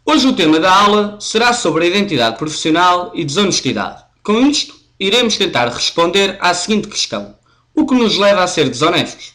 Hoje o tema da aula será sobre a identidade profissional e desonestidade. Com isto, iremos tentar responder à seguinte questão: o que nos leva a ser desonestos?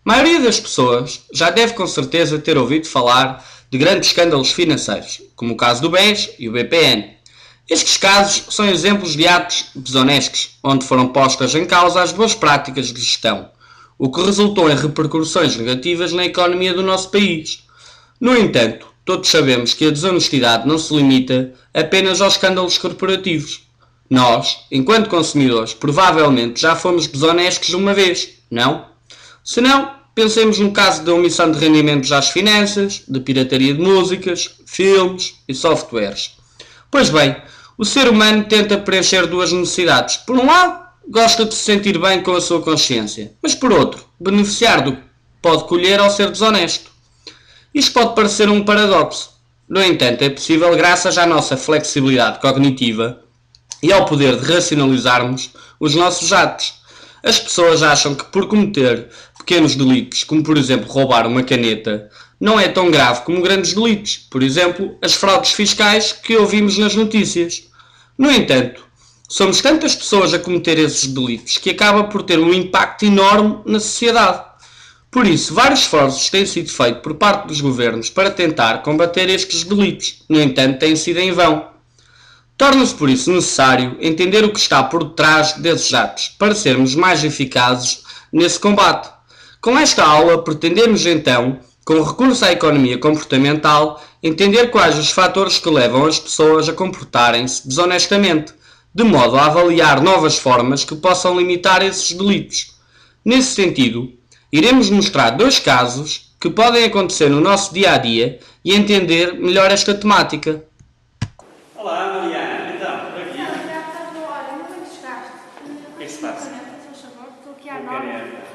A maioria das pessoas já deve com certeza ter ouvido falar de grandes escândalos financeiros, como o caso do BES e o BPN. Estes casos são exemplos de atos desonestos, onde foram postas em causa as boas práticas de gestão, o que resultou em repercussões negativas na economia do nosso país. No entanto, todos sabemos que a desonestidade não se limita apenas aos escândalos corporativos. Nós, enquanto consumidores, provavelmente já fomos desonestos uma vez, não? Se não, pensemos no caso da omissão de rendimentos às finanças, de pirataria de músicas, filmes e softwares. Pois bem, o ser humano tenta preencher duas necessidades. Por um lado, gosta de se sentir bem com a sua consciência, mas por outro, beneficiar do que pode colher ao ser desonesto. Isto pode parecer um paradoxo. No entanto, é possível graças à nossa flexibilidade cognitiva e ao poder de racionalizarmos os nossos atos. As pessoas acham que por cometer pequenos delitos, como por exemplo roubar uma caneta, não é tão grave como grandes delitos, por exemplo, as fraudes fiscais que ouvimos nas notícias. No entanto, somos tantas pessoas a cometer esses delitos que acaba por ter um impacto enorme na sociedade. Por isso, vários esforços têm sido feitos por parte dos governos para tentar combater estes delitos, no entanto, têm sido em vão. Torna-se por isso necessário entender o que está por detrás desses atos, para sermos mais eficazes nesse combate. Com esta aula, pretendemos então, com recurso à economia comportamental, entender quais os fatores que levam as pessoas a comportarem-se desonestamente, de modo a avaliar novas formas que possam limitar esses delitos. Nesse sentido, iremos mostrar dois casos que podem acontecer no nosso dia-a-dia e entender melhor esta temática. Olá, Mariana. Então, por aqui. Olha, não tenho desgaste. O que é que se passa? Estou aqui à Com nova. caneta.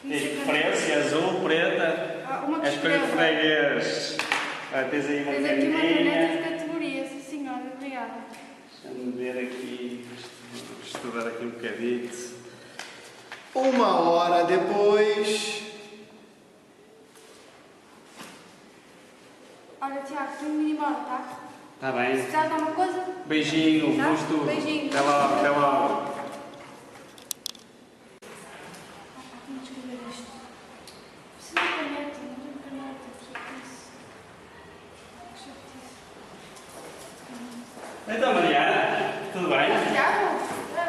Tens preferência, azul, preta. Uma És para preta. freguês. Tens aí uma Tens aqui uma caneta canetinha. de categoria, sim senhora, obrigada. Deixa-me ver aqui, estudar aqui um bocadito. Uma hora depois. Olha, Tiago, tenho de ir embora, tá? Está bem. Se precisar de alguma coisa, Beijinho, Tá? gosto. Beijinho. Até logo, até logo. vamos escrever isto. Preciso de caneta, não tenho caneta, que chatice. Então, Mariana, tudo bem? Tiago,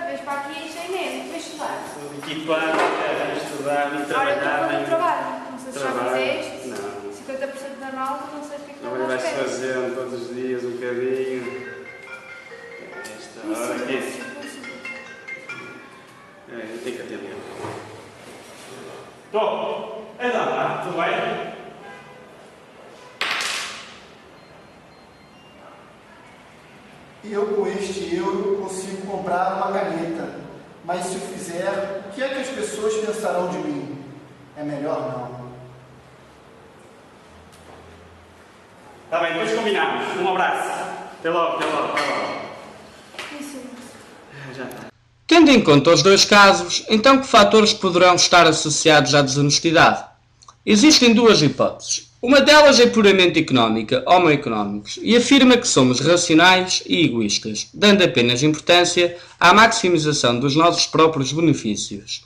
vês para aqui e sem medo, vais estudar. Tudo equipado, a estudar, muito Olha, estou a trabalhar. fazer trabalho, não sei se já Trabalho? fizeste. Não. 50% da nota, não sei o que é que Agora vais fazendo todos os dias um bocadinho. Esta hora aqui. Eu tenho que atender. Estou. Então, lá, tudo bem? Eu com este euro consigo comprar uma caneta. Mas se eu fizer, o que é que as pessoas pensarão de mim? É melhor não. Está bem, depois combinamos. Um abraço. Até logo, até logo, até logo. Isso. Já está. Tendo em conta os dois casos, então que fatores poderão estar associados à desonestidade? Existem duas hipóteses. Uma delas é puramente económica, homoeconómicos, e afirma que somos racionais e egoístas, dando apenas importância à maximização dos nossos próprios benefícios.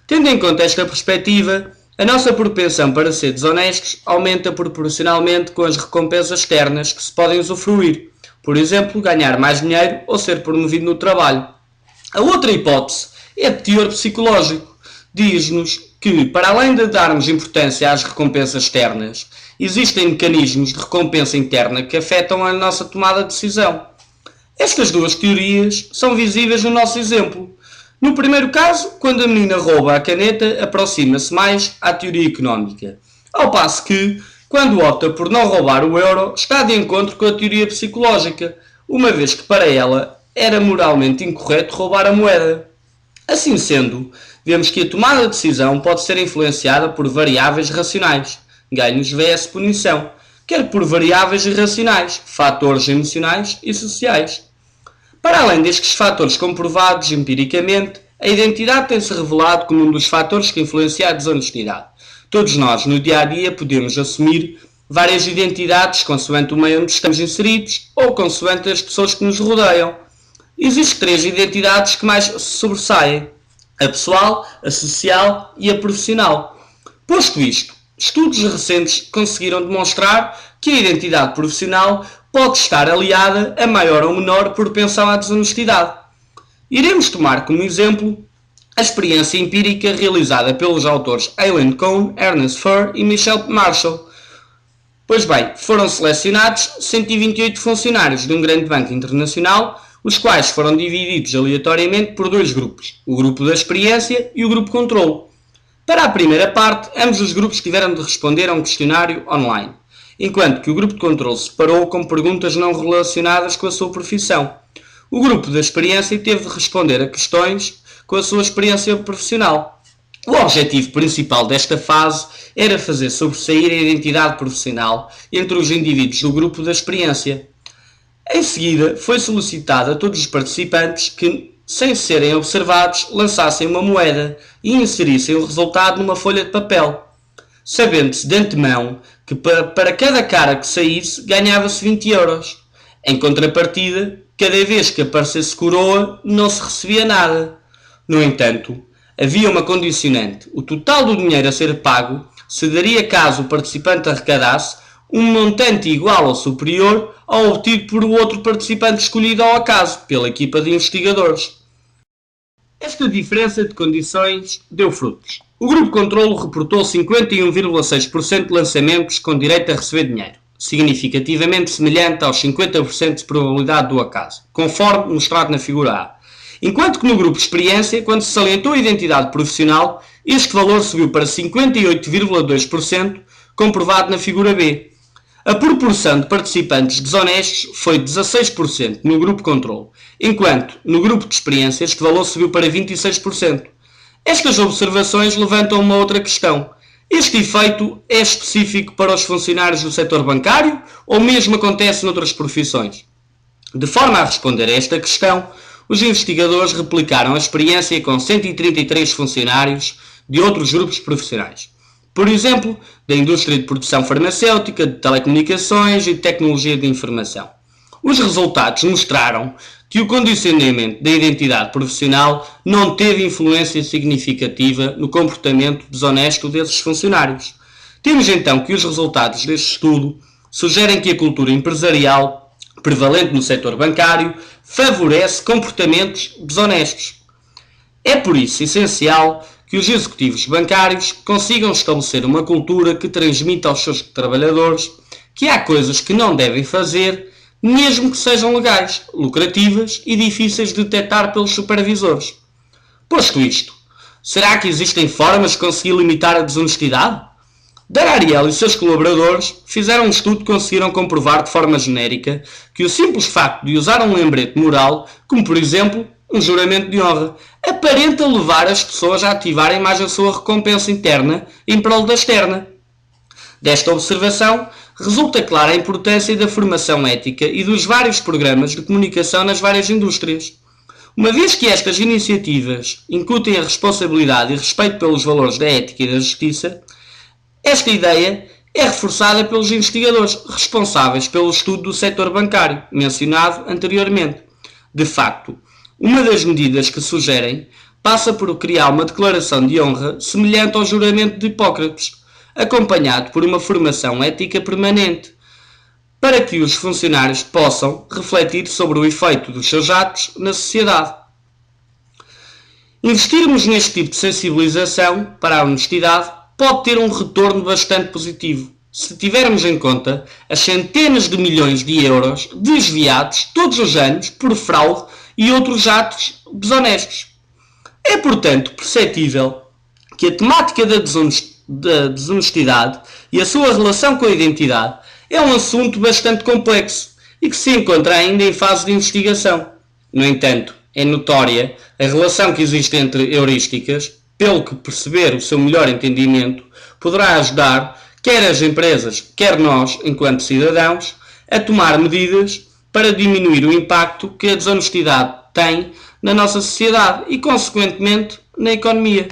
Tendo em conta esta perspectiva, a nossa propensão para ser desonestos aumenta proporcionalmente com as recompensas externas que se podem usufruir, por exemplo, ganhar mais dinheiro ou ser promovido no trabalho. A outra hipótese é de teor psicológico. Diz-nos que, para além de darmos importância às recompensas externas, existem mecanismos de recompensa interna que afetam a nossa tomada de decisão. Estas duas teorias são visíveis no nosso exemplo. No primeiro caso, quando a menina rouba a caneta, aproxima-se mais à teoria económica, ao passo que, quando opta por não roubar o euro, está de encontro com a teoria psicológica, uma vez que para ela era moralmente incorreto roubar a moeda. Assim sendo, vemos que a tomada de decisão pode ser influenciada por variáveis racionais, ganhos vs punição, quer por variáveis irracionais, fatores emocionais e sociais. Para além destes fatores comprovados empiricamente, a identidade tem-se revelado como um dos fatores que influencia a desonestidade. Todos nós, no dia-a-dia, podemos assumir várias identidades consoante o meio onde estamos inseridos ou consoante as pessoas que nos rodeiam. Existem 3 identidades que mais se sobressaem: a pessoal, a social e a profissional. Posto isto, estudos recentes conseguiram demonstrar que a identidade profissional pode estar aliada a maior ou menor propensão à desonestidade. Iremos tomar como exemplo a experiência empírica realizada pelos autores Aileen Cohn, Ernest Furr e Michelle Marshall. Pois bem, foram selecionados 128 funcionários de um grande banco internacional, os quais foram divididos aleatoriamente por 2 grupos, o grupo da experiência e o grupo controle. Para a primeira parte, ambos os grupos tiveram de responder a um questionário online, enquanto que o grupo de controle se separou com perguntas não relacionadas com a sua profissão. O grupo da experiência teve de responder a questões com a sua experiência profissional. O objetivo principal desta fase era fazer sobressair a identidade profissional entre os indivíduos do grupo da experiência. Em seguida, foi solicitado a todos os participantes que, sem serem observados, lançassem uma moeda e inserissem o resultado numa folha de papel, sabendo-se de antemão que para cada cara que saísse ganhava-se 20 euros. Em contrapartida, cada vez que aparecesse coroa, não se recebia nada. No entanto, havia uma condicionante: o total do dinheiro a ser pago se daria caso o participante arrecadasse um montante igual ou superior ao obtido por o outro participante escolhido ao acaso pela equipa de investigadores. Esta diferença de condições deu frutos. O grupo controlo reportou 51,6% de lançamentos com direito a receber dinheiro, significativamente semelhante aos 50% de probabilidade do acaso, conforme mostrado na figura A. Enquanto que no grupo de experiência, quando se salientou a identidade profissional, este valor subiu para 58,2%, comprovado na figura B. A proporção de participantes desonestos foi 16% no grupo controle, enquanto no grupo de experiência este valor subiu para 26%. Estas observações levantam uma outra questão. Este efeito é específico para os funcionários do setor bancário ou mesmo acontece noutras profissões? De forma a responder a esta questão, os investigadores replicaram a experiência com 133 funcionários de outros grupos profissionais. Por exemplo, da indústria de produção farmacêutica, de telecomunicações e de tecnologia de informação. Os resultados mostraram que o condicionamento da identidade profissional não teve influência significativa no comportamento desonesto desses funcionários. Temos então que os resultados deste estudo sugerem que a cultura empresarial prevalente no setor bancário favorece comportamentos desonestos. É por isso essencial que os executivos bancários consigam estabelecer uma cultura que transmita aos seus trabalhadores que há coisas que não devem fazer, mesmo que sejam legais, lucrativas e difíceis de detectar pelos supervisores. Posto isto, será que existem formas de conseguir limitar a desonestidade? Darariel e seus colaboradores fizeram um estudo que conseguiram comprovar de forma genérica que o simples facto de usar um lembrete moral, como por exemplo um juramento de honra, aparenta levar as pessoas a ativarem mais a sua recompensa interna em prol da externa. Desta observação, resulta clara a importância da formação ética e dos vários programas de comunicação nas várias indústrias. Uma vez que estas iniciativas incutem a responsabilidade e respeito pelos valores da ética e da justiça, esta ideia é reforçada pelos investigadores responsáveis pelo estudo do setor bancário, mencionado anteriormente. De facto, uma das medidas que sugerem passa por criar uma declaração de honra semelhante ao juramento de Hipócrates, acompanhado por uma formação ética permanente, para que os funcionários possam refletir sobre o efeito dos seus atos na sociedade. Investirmos neste tipo de sensibilização para a honestidade pode ter um retorno bastante positivo, se tivermos em conta as centenas de milhões de euros desviados todos os anos por fraude e outros atos desonestos. É, portanto, perceptível que a temática da desonestidade e a sua relação com a identidade é um assunto bastante complexo e que se encontra ainda em fase de investigação. No entanto, é notória a relação que existe entre heurísticas, pelo que perceber o seu melhor entendimento poderá ajudar quer as empresas, quer nós, enquanto cidadãos, a tomar medidas para diminuir o impacto que a desonestidade tem na nossa sociedade e, consequentemente, na economia.